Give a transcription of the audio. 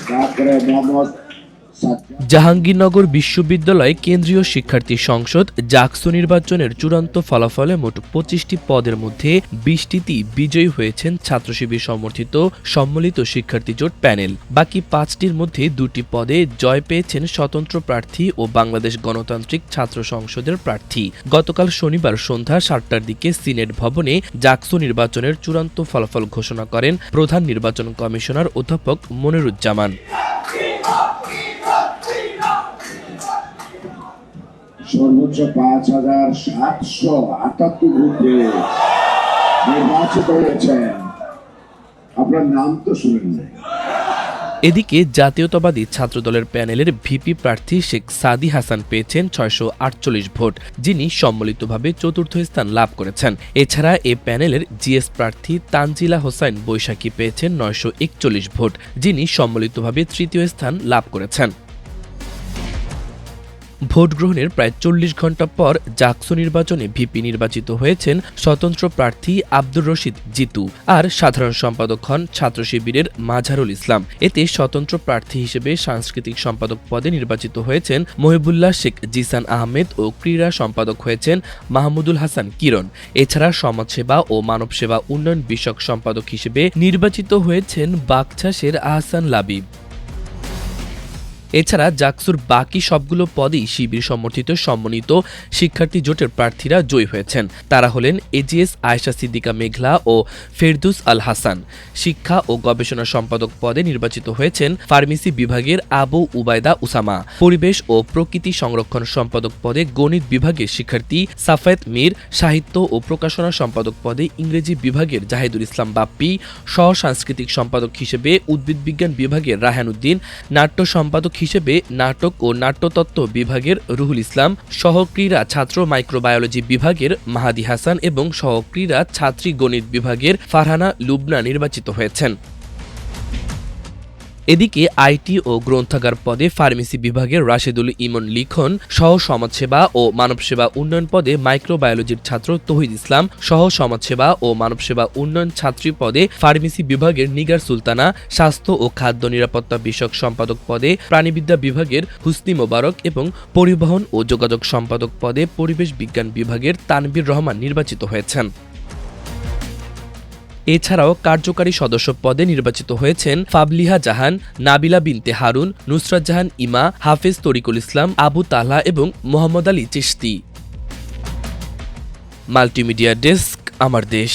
তারপরে মোহাম্মদ জাহাঙ্গীরনগর বিশ্ববিদ্যালয় কেন্দ্রীয় শিক্ষার্থী সংসদ জাকসু নির্বাচনের চূড়ান্ত ফলাফলে মোট ২৫টি পদের মধ্যে ২০টিতে বিজয়ী হয়েছেন ছাত্রশিবির সমর্থিত সম্মিলিত শিক্ষার্থী জোট প্যানেল। বাকি ৫টির মধ্যে ২টি পদে জয় পেয়েছেন স্বতন্ত্র প্রার্থী ও বাংলাদেশ গণতান্ত্রিক ছাত্র সংসদের প্রার্থী। গতকাল শনিবার সন্ধ্যা ৭টার দিকে সিনেট ভবনে জাকসু নির্বাচনের চূড়ান্ত ফলাফল ঘোষণা করেন প্রধান নির্বাচন কমিশনার অধ্যাপক মনিরুজ্জামান। সর্বোচ্চ ৫,৭৭৮ ভোটে নির্বাচিত হয়েছেন। আপনার নাম তো শুনেন নাই। এদিকে জাতীয়তাবাদী ছাত্রদলের প্যানেলের ভিপি প্রার্থী শেখ সাদি হাসান পেয়েছেন ৬৪৮ ভোট, যিনি সম্মিলিতভাবে চতুর্থ স্থান লাভ করেছেন। এছাড়া এ প্যানেলের জিএস প্রার্থী তানজিলা হোসাইন বৈশাখী পেয়েছেন ৯৪১ ভোট, যিনি সম্মিলিতভাবে তৃতীয় স্থান লাভ করেছেন। ভোট গ্রহণের প্রায় ৪০ ঘণ্টা পর জাকসু নির্বাচনে ভিপি নির্বাচিত হয়েছেন স্বতন্ত্র প্রার্থী আব্দুর রশিদ জিতু, আর সাধারণ সম্পাদক হন ছাত্র শিবিরের মাঝারুল ইসলাম। এতে স্বতন্ত্র প্রার্থী হিসেবে সাংস্কৃতিক সম্পাদক পদে নির্বাচিত হয়েছেন মহিবুল্লাহ শেখ জিসান আহমেদ ও ক্রীড়া সম্পাদক হয়েছেন মাহমুদুল হাসান কিরণ। এছাড়া সমাজসেবা ও মানবসেবা উন্নয়ন বিষয়ক সম্পাদক হিসেবে নির্বাচিত হয়েছেন বাকছাসের আহসান লাবিব। এছাড়া জাকসুর বাকি সবগুলো পদেই শিবির সমর্থিত সমন্বিত শিক্ষার্থী জোটের প্রার্থীরা জয়ী হয়েছেন। তারা হলেন এজিএস আয়েশা সিদ্দিকা মেঘলা ও ফেরদুস আল হাসান। শিক্ষা ও গবেষণা সম্পাদক পদে নির্বাচিত হয়েছেন ফার্মেসি বিভাগের আবু উবায়দা উসামা। পরিবেশ ও প্রকৃতি সংরক্ষণ সম্পাদক পদে গণিত বিভাগের শিক্ষার্থী সাফায়েত মীর। সাহিত্য ও প্রকাশনা সম্পাদক পদে ইংরেজি বিভাগের জাহিদুল ইসলাম বাপ্পি। সহ সাংস্কৃতিক সম্পাদক হিসেবে উদ্ভিদ বিজ্ঞান বিভাগের রায়হান উদ্দিন। নাট্য সম্পাদক হিসেবে নাটক ও নাট্যতত্ত্ব বিভাগের রুহুল ইসলাম। সহক্রীড়া ছাত্র মাইক্রোবায়োলজি বিভাগের মাহাদি হাসান এবং সহক্রীড়া ছাত্রী গণিত বিভাগের ফারহানা লুবনা নির্বাচিত হয়েছেন। এদিকে আইটি ও গ্রন্থাগার পদে ফার্মেসি বিভাগের রাশেদুল ইমন লিখন। সহ সমাজসেবা ও মানবসেবা উন্নয়ন পদে মাইক্রোবায়োলজির ছাত্র তৌহিদ ইসলাম। সহ সমাজসেবা ও মানবসেবা উন্নয়ন ছাত্রী পদে ফার্মেসি বিভাগের নিগার সুলতানা। স্বাস্থ্য ও খাদ্য নিরাপত্তা বিষয়ক সম্পাদক পদে প্রাণীবিদ্যা বিভাগের হুসনি মোবারক এবং পরিবহন ও যোগাযোগ সম্পাদক পদে পরিবেশ বিজ্ঞান বিভাগের তানভীর রহমান নির্বাচিত হয়েছেন। এছাড়াও কার্যকারী সদস্য পদে নির্বাচিত হয়েছেন ফাবলিহা জাহান, নাবিলা বিনতে হারুন, নুসরাত জাহান ইমা, হাফেজ তরিকুল ইসলাম, আবু তালহা এবং মোহাম্মদ আলী চিশতি। মাল্টিমিডিয়া ডেস্ক, আমার দেশ।